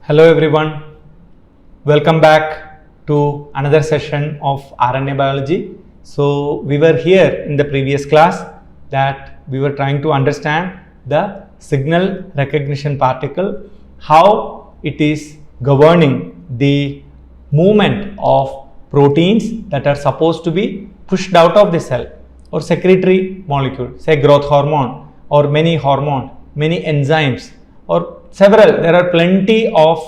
Hello everyone, welcome back to another session of RNA biology. So we were here in the previous class that we were trying to understand the signal recognition particle, how it is governing the movement of proteins that are supposed to be pushed out of the cell or secretory molecule, say growth hormone or many hormone, many enzymes or several. There are plenty of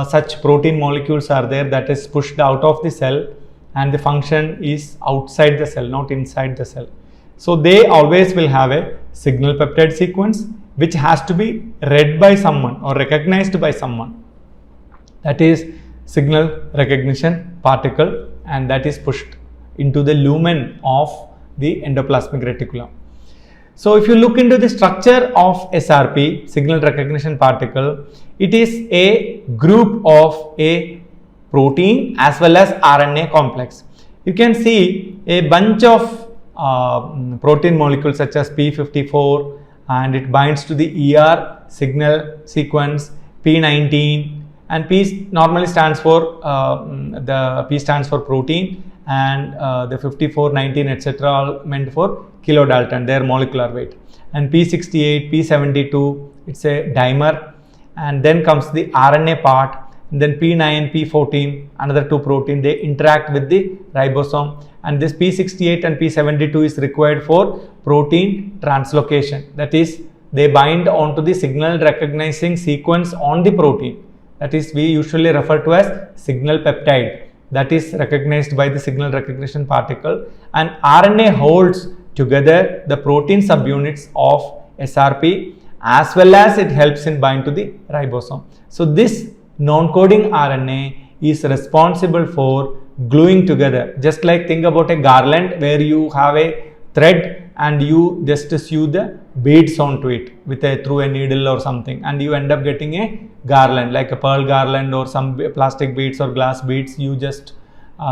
such protein molecules are there that is pushed out of the cell, and the function is outside the cell, not inside the cell. So they always will have a signal peptide sequence which has to be read by someone or recognized by someone. That is signal recognition particle, and that is pushed into the lumen of the endoplasmic reticulum. So if you look into the structure of SRP, signal recognition particle, it is a group of a protein as well as RNA complex. You can see a bunch of protein molecules such as P54, and it binds to the ER signal sequence, P19, and P normally stands for the P stands for protein, and the 54, 19, etc. all meant for kilodalton, their molecular weight, and P68, P72, it's a dimer, and then comes the RNA part, and then P9, P14, another two protein, they interact with the ribosome, and this P68 and P72 is required for protein translocation, that is they bind onto the signal recognizing sequence on the protein, that is we usually refer to as signal peptide, that is recognized by the signal recognition particle, and RNA holds together the protein subunits of SRP as well as it helps in bind to the ribosome. So this non-coding RNA is responsible for gluing together, just like think about a garland where you have a thread and you just sew the beads onto it with through a needle or something, and you end up getting a garland like a pearl garland or some plastic beads or glass beads. You just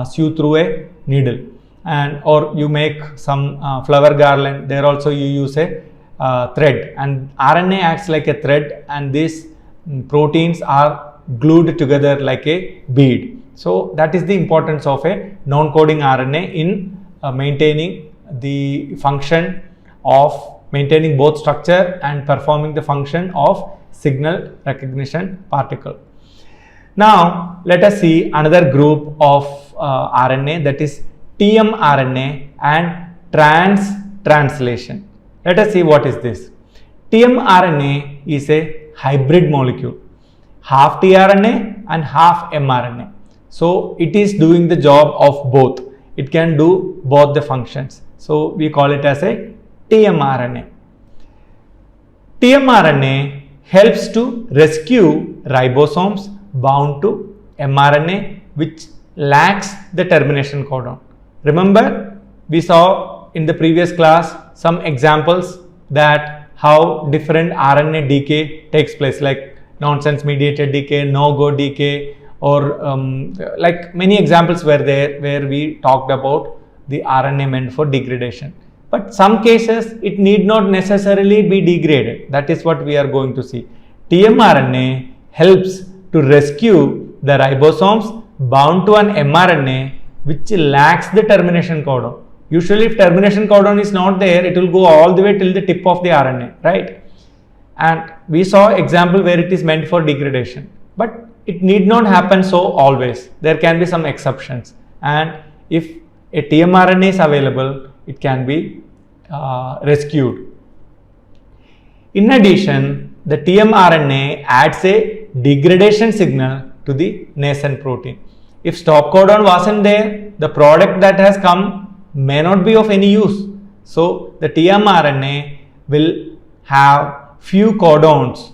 sew through a needle, and or you make some flower garland, there also you use a thread, and RNA acts like a thread, and these proteins are glued together like a bead. So that is the importance of a non-coding RNA in maintaining the function of maintaining both structure and performing the function of signal recognition particle. Now let us see another group of RNA, that is tmRNA and translation. Let us see what is this. tmRNA is a hybrid molecule, half tRNA and half mRNA. So it is doing the job of both. It can do both the functions. So we call it as a tmRNA. tmRNA helps to rescue ribosomes bound to mRNA which lacks the termination codon. Remember, we saw in the previous class some examples that how different RNA decay takes place, like nonsense mediated decay, no-go decay, or like many examples were there where we talked about the RNA meant for degradation. But some cases it need not necessarily be degraded. That is what we are going to see. tmRNA helps to rescue the ribosomes bound to an mRNA which lacks the termination codon. Usually if termination codon is not there, it will go all the way till the tip of the RNA, right? And we saw example where it is meant for degradation, but it need not happen so always. There can be some exceptions, and if a tmRNA is available, it can be rescued. In addition, the tmRNA adds a degradation signal to the nascent protein. If stop codon wasn't there, the product that has come may not be of any use. So the tmRNA will have few codons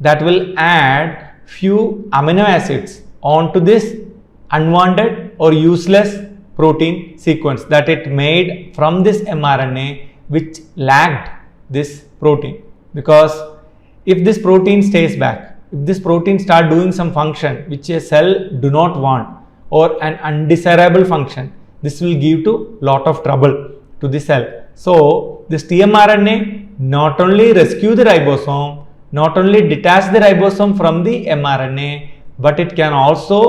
that will add few amino acids onto this unwanted or useless protein sequence that it made from this mRNA which lacked this protein. Because if this protein stays back, if this protein start doing some function which a cell do not want or an undesirable function, this will give to lot of trouble to the cell. So this tmRNA not only rescue the ribosome, not only detach the ribosome from the mRNA, but it can also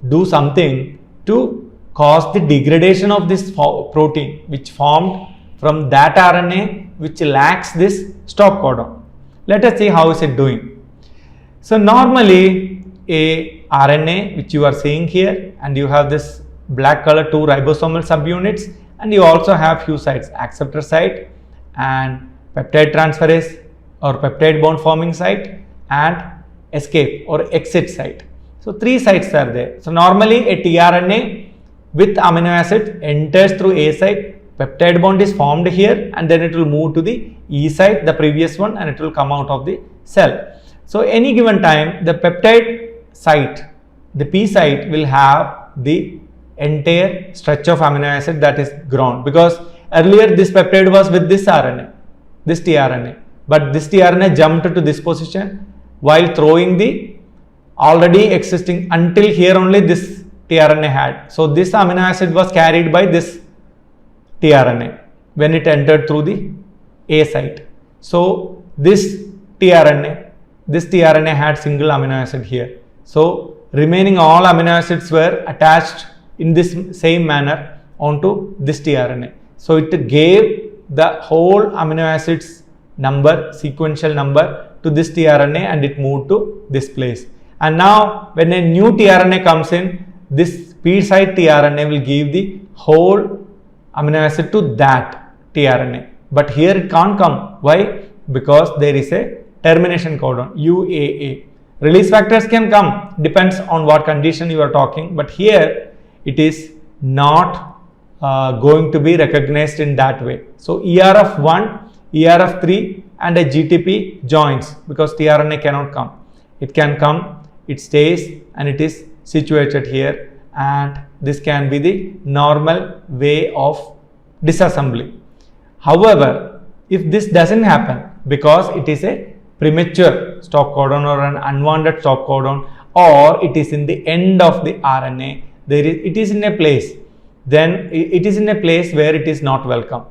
do something to cause the degradation of this protein which formed from that RNA which lacks this stop codon. Let us see how is it doing. So normally a RNA which you are seeing here, and you have this black color 2 ribosomal subunits, and you also have few sites, acceptor site and peptide transferase or peptide bond forming site and escape or exit site. So 3 sites are there. So normally a tRNA with amino acid enters through A site, peptide bond is formed here, and then it will move to the E site, the previous one, and it will come out of the cell. So any given time the peptide site, the P site, will have the entire stretch of amino acid that is grown, because earlier this peptide was with this RNA, this tRNA, but this tRNA jumped to this position while throwing the already existing, until here only this tRNA had. So this amino acid was carried by this tRNA when it entered through the A site. So this tRNA had single amino acid here. So remaining all amino acids were attached in this same manner onto this tRNA. So it gave the whole amino acids number, sequential number, to this tRNA, and it moved to this place. And now when a new tRNA comes in, this P site tRNA will give the whole amino acid to that tRNA. But here it can't come. Why? Because there is a termination codon, UAA. Release factors can come, depends on what condition you are talking, but here it is not going to be recognized in that way. So ERF1, ERF3 and a GTP joins, because tRNA cannot come. It can come, it stays, and it is situated here, and this can be the normal way of disassembly. However, if this doesn't happen because it is a premature stop codon or an unwanted stop codon, or it is in the end of the RNA, it is in a place, then it is in a place where it is not welcome.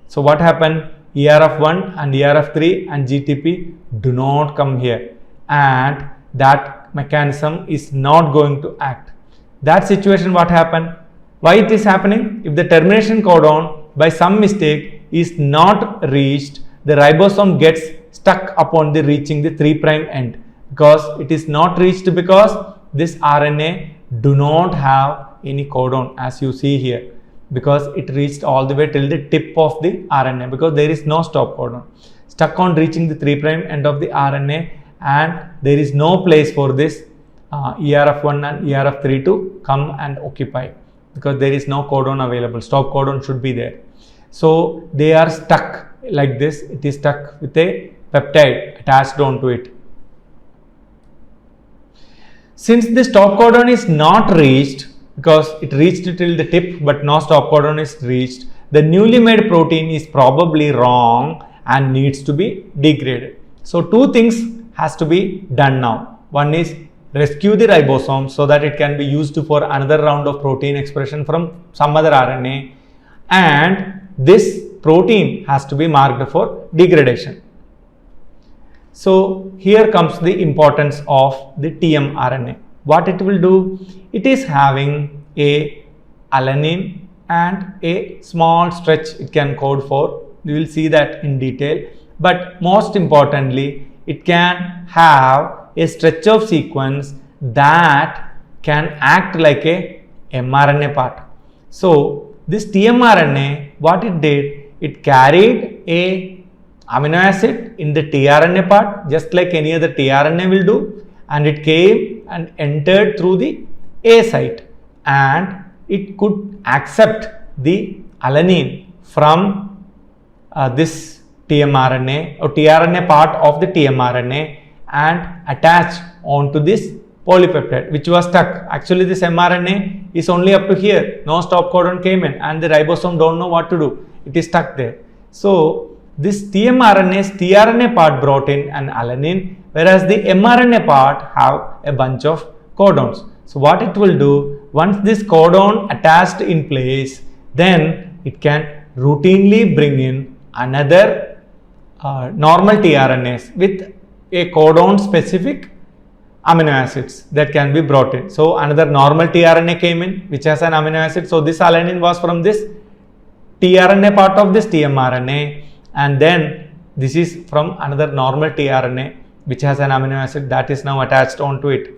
So what happened? ERF1 and ERF3 and GTP do not come here, and that mechanism is not going to act. That situation, what happened? Why it is happening? If the termination codon by some mistake is not reached, the ribosome gets stuck upon the reaching the 3' end, because it is not reached because this RNA do not have any codon, as you see here, because it reached all the way till the tip of the RNA, because there is no stop codon, stuck on reaching the 3' end of the RNA, and there is no place for this ERF1 and ERF3 to come and occupy, because there is no codon available. Stop codon should be there. So they are stuck like this. It is stuck with a peptide attached onto it. Since the stop codon is not reached, because it reached till the tip but no stop codon is reached, the newly made protein is probably wrong and needs to be degraded. So two things has to be done now. One is rescue the ribosome so that it can be used for another round of protein expression from some other RNA, and this protein has to be marked for degradation. So here comes the importance of the tmRNA. What it will do? It is having a alanine and a small stretch it can code for. We will see that in detail. But most importantly, it can have a stretch of sequence that can act like a mRNA part. So this tmRNA, what it did, it carried a amino acid in the tRNA part, just like any other tRNA will do, and it came and entered through the A site, and it could accept the alanine from this tmRNA or tRNA part of the tmRNA and attach onto this polypeptide which was stuck. Actually this mRNA is only up to here, no stop codon came in, and the ribosome don't know what to do, it is stuck there. So this tmRNA's tRNA part brought in an alanine, whereas the mRNA part have a bunch of codons. So what it will do, once this codon attached in place, then it can routinely bring in another normal tRNAs with a codon specific amino acids that can be brought in. So another normal tRNA came in which has an amino acid. So this alanine was from this tRNA part of this tmRNA, and then this is from another normal tRNA which has an amino acid that is now attached onto it.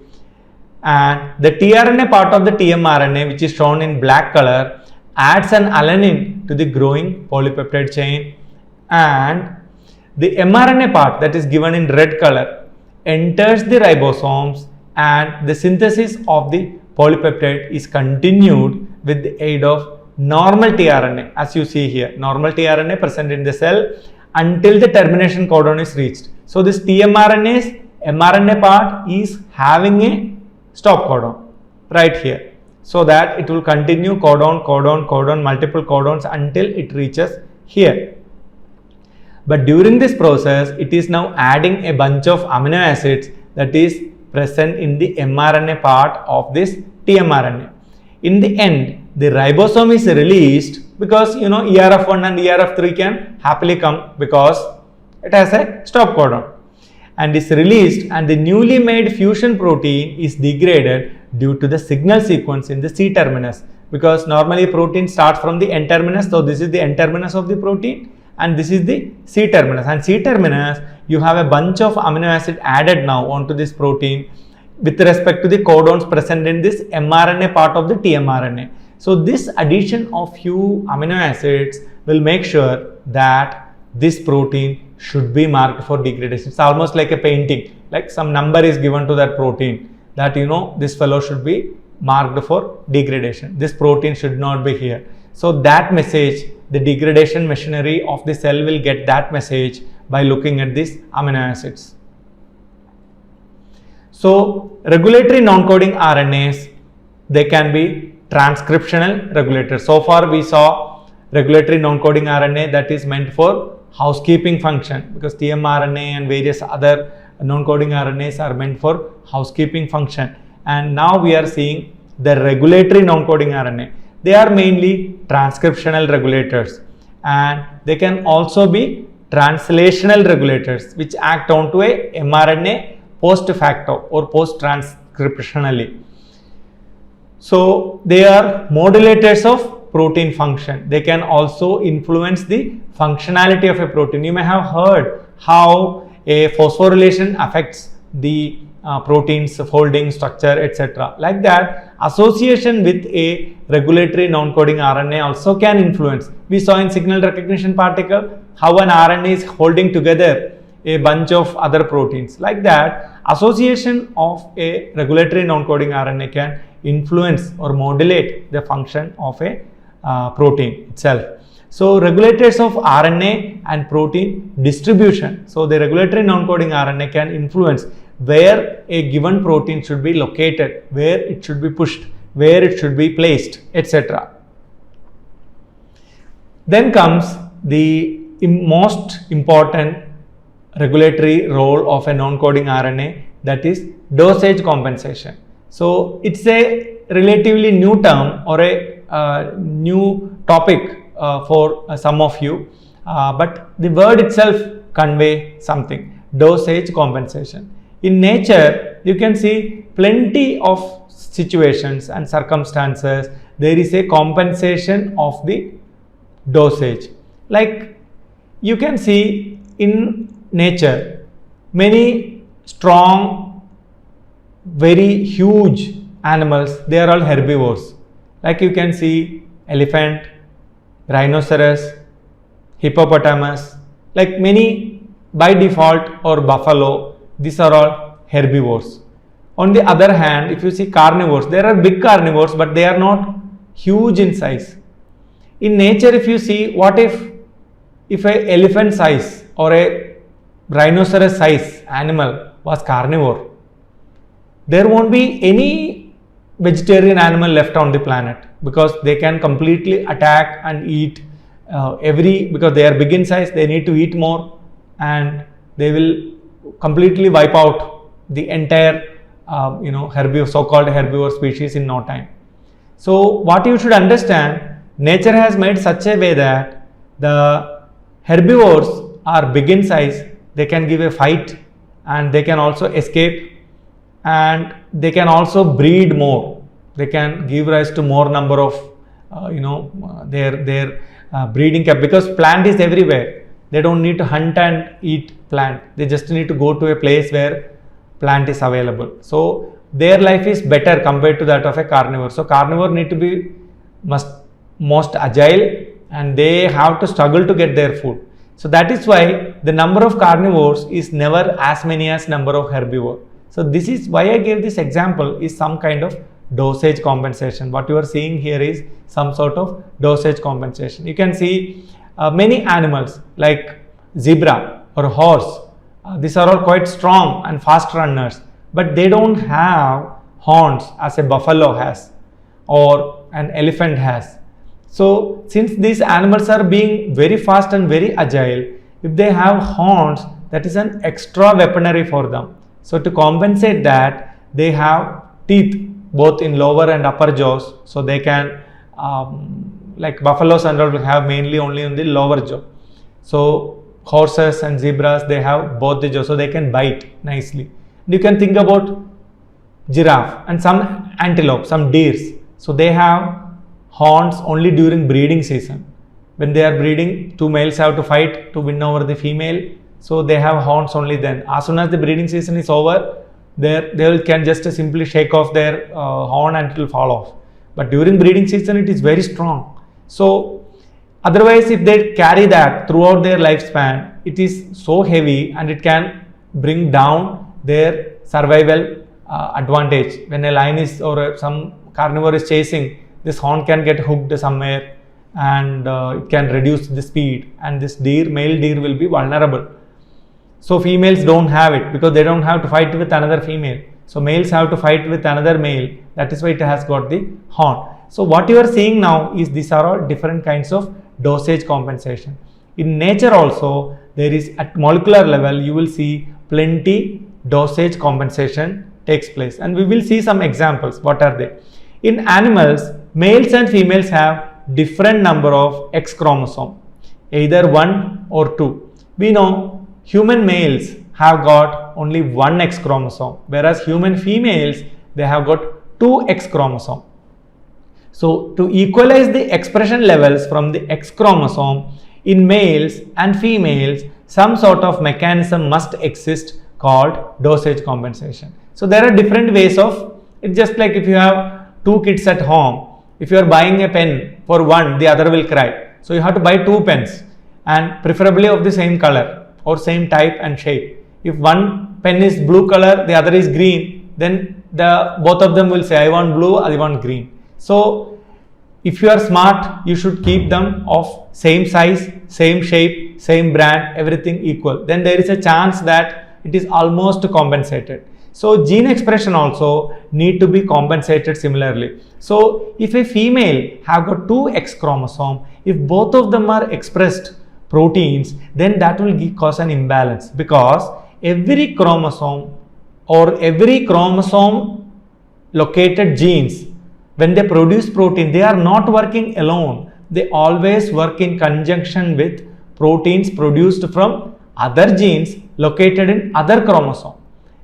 And the tRNA part of the tmRNA, which is shown in black color, adds an alanine to the growing polypeptide chain, and the mRNA part, that is given in red color, enters the ribosomes, and the synthesis of the polypeptide is continued with the aid of normal tRNA, as you see here, normal tRNA present in the cell until the termination codon is reached. So this tmRNA's mRNA part is having a stop codon right here, so that it will continue codon, codon, codon, multiple codons until it reaches here. But during this process, it is now adding a bunch of amino acids that is present in the mRNA part of this tmRNA. In the end, the ribosome is released because ERF1 and ERF3 can happily come because it has a stop codon, and is released, and the newly made fusion protein is degraded due to the signal sequence in the C terminus, because normally protein starts from the N terminus. So this is the N terminus of the protein and this is the C terminus, and C terminus you have a bunch of amino acid added now onto this protein with respect to the codons present in this mRNA part of the tmRNA. So this addition of few amino acids will make sure that this protein should be marked for degradation. It's almost like a painting, like some number is given to that protein that this fellow should be marked for degradation. This protein should not be here. So that message, the degradation machinery of the cell will get that message by looking at these amino acids. So regulatory non-coding RNAs, they can be transcriptional regulators. So far we saw regulatory non-coding RNA that is meant for housekeeping function, because tmRNA and various other non-coding RNAs are meant for housekeeping function. And now we are seeing the regulatory non-coding RNA. They are mainly transcriptional regulators, and they can also be translational regulators which act onto a mRNA post facto or post transcriptionally. So they are modulators of protein function. They can also influence the functionality of a protein. You may have heard how a phosphorylation affects the protein's folding structure, etc. Like that, association with a regulatory non-coding RNA also can influence. We saw in signal recognition particle how an RNA is holding together a bunch of other proteins. Like that, association of a regulatory non-coding RNA can influence or modulate the function of a protein itself. So regulators of RNA and protein distribution. So the regulatory non-coding RNA can influence where a given protein should be located, where it should be pushed, where it should be placed, etc. Then comes the most important regulatory role of a non-coding RNA, that is dosage compensation. So it's a relatively new term or a new topic for some of you, but the word itself conveys something: dosage compensation. In nature, you can see plenty of situations and circumstances there is a compensation of the dosage. Like you can see in nature, many strong, very huge animals, they are all herbivores. Like you can see elephant, rhinoceros, hippopotamus, like many by default, or buffalo, these are all herbivores. On the other hand, if you see carnivores, there are big carnivores, but they are not huge in size. In nature, if you see, what if a elephant size or a rhinoceros size animal was carnivore? There won't be any vegetarian animal left on the planet, because they can completely attack and eat because they are big in size, they need to eat more, and they will completely wipe out the entire herbivore, so-called herbivore species in no time. So what you should understand, nature has made such a way that the herbivores are big in size, they can give a fight and they can also escape, and they can also breed more. They can give rise to more number of their breeding cap, because plant is everywhere. They don't need to hunt and eat plant. They just need to go to a place where plant is available. So their life is better compared to that of a carnivore. So carnivore need to be most agile, and they have to struggle to get their food. So that is why the number of carnivores is never as many as number of herbivore. So this is why I gave this example, is some kind of dosage compensation. What you are seeing here is some sort of dosage compensation. You can see many animals like zebra or horse. These are all quite strong and fast runners, but they don't have horns as a buffalo has or an elephant has. So since these animals are being very fast and very agile, if they have horns, that is an extra weaponry for them. So to compensate that, they have teeth both in lower and upper jaws, so they can like buffaloes and all will have mainly only in the lower jaw. So horses and zebras, they have both the jaws, so they can bite nicely. You can think about giraffe and some antelope, some deers. So they have horns only during breeding season. When they are breeding, two males have to fight to win over the female. So they have horns only then. As soon as the breeding season is over, they can just simply shake off their horn and it will fall off. But during breeding season, it is very strong. So otherwise, if they carry that throughout their lifespan, it is so heavy and it can bring down their survival advantage. When a lion is or some carnivore is chasing, this horn can get hooked somewhere, and it can reduce the speed, and this male deer will be vulnerable. So females don't have it because they don't have to fight with another female. So males have to fight with another male. That is why it has got the horn. So what you are seeing now is these are all different kinds of dosage compensation. In nature also, there is at molecular level, you will see plenty dosage compensation takes place, and we will see some examples. What are they? In animals, males and females have different number of X chromosome, either 1 or 2. We know human males have got only 1 X chromosome, whereas human females, they have got 2 X chromosome. So to equalize the expression levels from the X chromosome in males and females, some sort of mechanism must exist called dosage compensation. So there are different ways of it. Just like if you have 2 kids at home, if you are buying a pen for one, the other will cry. So you have to buy 2 pens, and preferably of the same color or same type and shape. If one pen is blue color, the other is green, then both of them will say, I want blue, I want green. So if you are smart, you should keep them of same size, same shape, same brand, everything equal. Then there is a chance that it is almost compensated. So gene expression also need to be compensated similarly. So if a female have got 2 X chromosome, if both of them are expressed proteins, then that will cause an imbalance, because every chromosome or every chromosome located genes, when they produce protein, they are not working alone. They always work in conjunction with proteins produced from other genes located in other chromosome.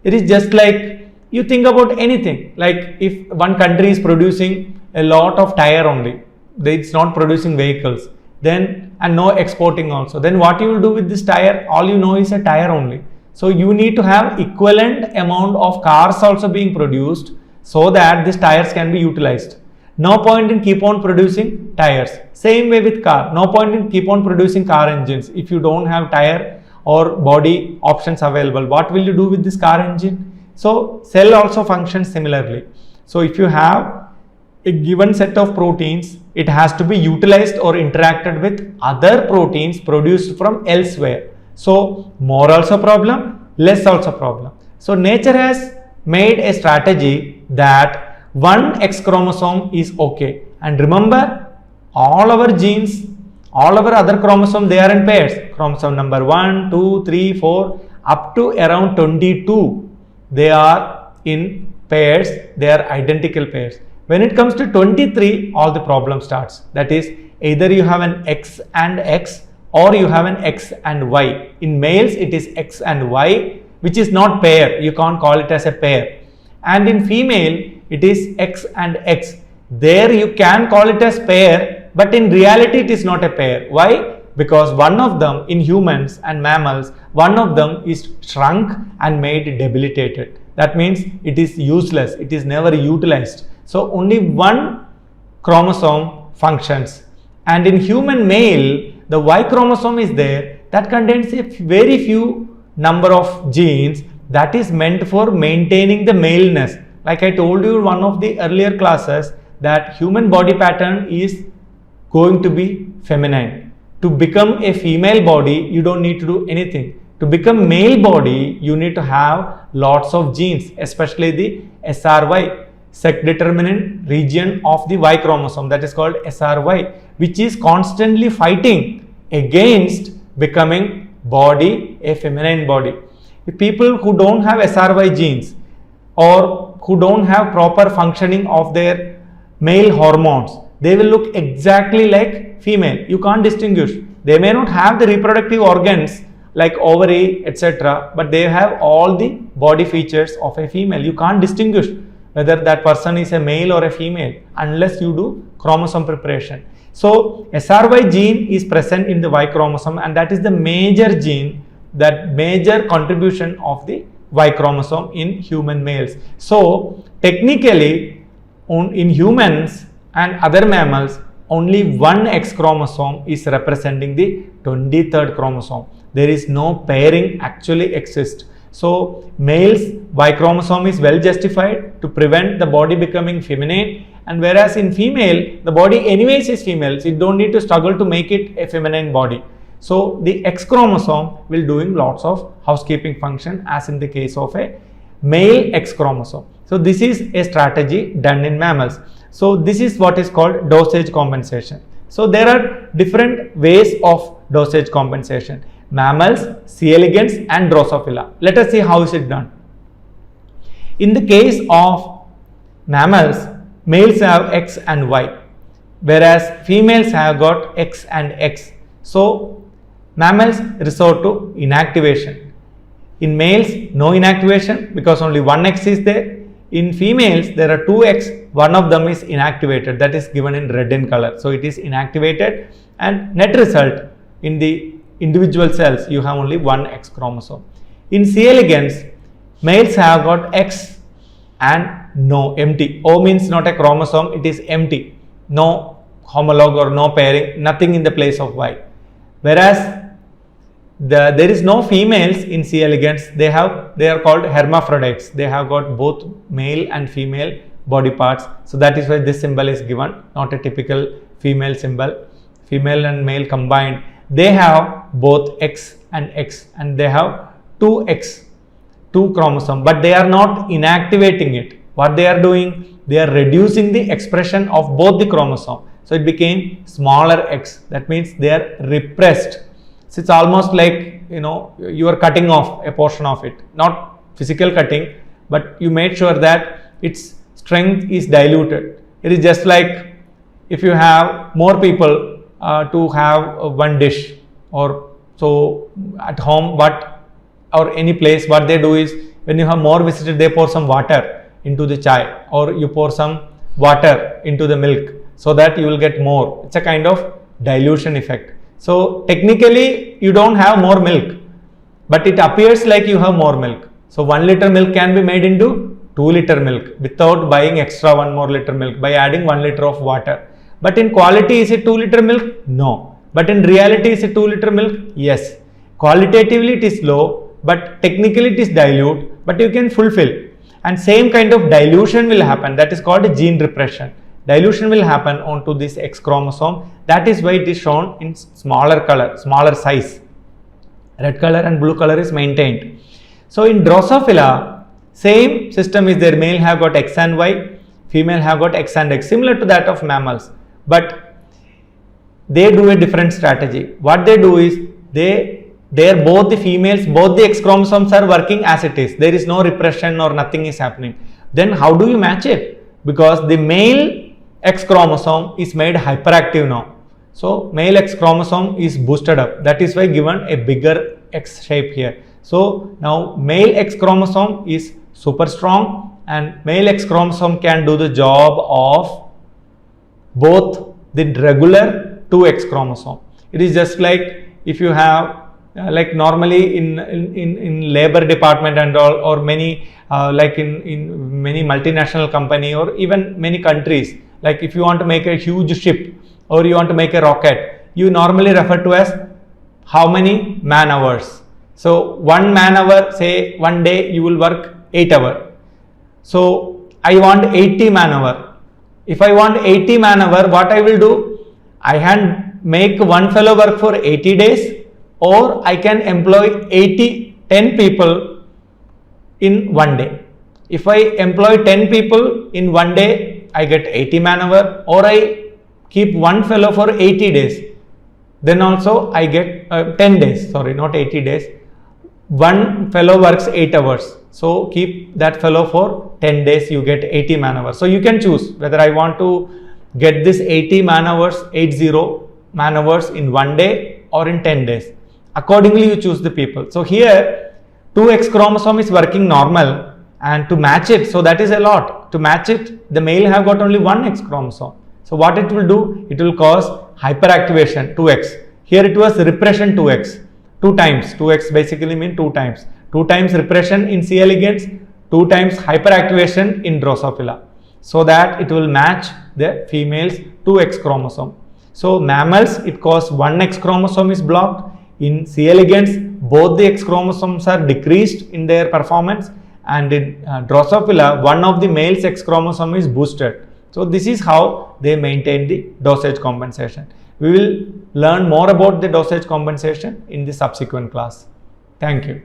It is just like you think about anything, like if one country is producing a lot of tire only, it's not producing vehicles, then and no exporting also, then what you will do with this tire? All you know is a tire only. So you need to have equivalent amount of cars also being produced so that these tires can be utilized. No point in keep on producing tires. Same way with car. No point in keep on producing car engines if you don't have tire or body options available. What will you do with this car engine? So cell also functions similarly. So if you have a given set of proteins, it has to be utilized or interacted with other proteins produced from elsewhere. So more also problem, less also problem. So nature has made a strategy that 1 X chromosome is okay. And remember, all our genes, all our other chromosomes, they are in pairs. Chromosome number 1, 2, 3, 4, up to around 22, they are in pairs, they are identical pairs. When it comes to 23, all the problem starts. That is, either you have an X and X or you have an X and Y. In males, it is X and Y. which is not pair. You can't call it as a pair. And in female, it is X and X. There you can call it as pair, but in reality it is not a pair. Why? Because one of them in humans and mammals, one of them is shrunk and made debilitated. That means it is useless. It is never utilized. So only one chromosome functions. And in human male, the Y chromosome is there that contains a very few number of genes that is meant for maintaining the maleness. Like I told you in one of the earlier classes, that human body pattern is going to be feminine. To become a female body, you don't need to do anything. To become male body, you need to have lots of genes, especially the SRY, sex determinant region of the Y chromosome, that is called SRY, which is constantly fighting against becoming body a feminine body. If people who don't have SRY genes or who don't have proper functioning of their male hormones, they will look exactly like female. You can't distinguish. They may not have the reproductive organs like ovary, etc., but they have all the body features of a female. You can't distinguish whether that person is a male or a female unless you do chromosome preparation. So SRY gene is present in the Y chromosome, and that is the major gene, that major contribution of the Y chromosome in human males. So technically in humans and other mammals, only one X chromosome is representing the 23rd chromosome. There is no pairing actually exists. So males Y chromosome is well justified to prevent the body becoming feminine, and whereas in female, the body anyways is female, so you don't need to struggle to make it a feminine body. So the X chromosome will doing lots of housekeeping function, as in the case of a male X chromosome. So this is a strategy done in mammals. So this is what is called dosage compensation. So there are different ways of dosage compensation: mammals, C. elegans and Drosophila. Let us see how is it done. In the case of mammals, males have X and Y, whereas females have got X and X. So mammals resort to inactivation. In males, no inactivation because only one X is there. In females, there are two X, one of them is inactivated, that is given in red in color. So it is inactivated, and net result, in the individual cells, you have only one X chromosome. In C. elegans, males have got X and no, empty. O means not a chromosome, it is empty. No homologue or no pairing, nothing in the place of Y. Whereas there is no females in C. elegans. They are called hermaphrodites. They have got both male and female body parts. So that is why this symbol is given, not a typical female symbol. Female and male combined, they have both X, and they have two X, two chromosome, but they are not inactivating it. What they are doing, they are reducing the expression of both the chromosome. So it became smaller X. That means they are repressed. So it's almost like, you are cutting off a portion of it, not physical cutting, but you made sure that its strength is diluted. It is just like if you have more people to have one dish, or so at home, or any place, what they do is, when you have more visitors, they pour some water into the chai, or you pour some water into the milk, so that you will get more. It's a kind of dilution effect. So technically you don't have more milk, but it appears like you have more milk. So 1 liter milk can be made into 2 liter milk without buying extra 1 more liter milk by adding 1 liter of water. But in quality, is it 2 liter milk? No. But in reality, is it 2 liter milk? Yes. Qualitatively it is low, but technically it is dilute, but you can fulfill. And same kind of dilution will happen. That is called gene repression. Dilution will happen onto this X chromosome. That is why it is shown in smaller color, smaller size. Red color and blue color is maintained. So in Drosophila, same system is there. Male have got X and Y, female have got X and X, similar to that of mammals. But they do a different strategy. What they do is, both the females, both the X chromosomes are working as it is. There is no repression or nothing is happening. Then how do you match it? Because the male X chromosome is made hyperactive now. So male X chromosome is boosted up. That is why given a bigger X shape here. So now male X chromosome is super strong, and male X chromosome can do the job of both the regular 2X chromosome. It is just like if you have like normally in labor department and all, or many like in many multinational company or even many countries, like if you want to make a huge ship or you want to make a rocket, you normally refer to as how many man hours. So 1 man hour, say one day you will work 8 hours. So I want 80 man hour. If I want 80 man hour, what I will do? I can make one fellow work for 80 days, or I can employ 10 people in one day. If I employ 10 people in one day, I get 80 man hour, or I keep one fellow for 80 days. Then also I get 10 days, sorry, not 80 days. One fellow works 8 hours. So keep that fellow for 10 days, you get 80 man hours. So you can choose whether I want to get this 80 man hours, 80 man hours in one day or in 10 days. Accordingly, you choose the people. So here 2X chromosome is working normal, and to match it, so that is a lot. To match it, the male have got only one X chromosome. So what it will do? It will cause hyperactivation 2X. Here it was repression 2X. 2 times. 2X basically means 2 times. 2 times repression in C. elegans, 2 times hyperactivation in Drosophila, so that it will match the female's 2X chromosome. So mammals, it causes 1 X chromosome is blocked. In C. elegans, both the X chromosomes are decreased in their performance, and in Drosophila, one of the male's X chromosome is boosted. So this is how they maintain the dosage compensation. We will learn more about the dosage compensation in the subsequent class. Thank you.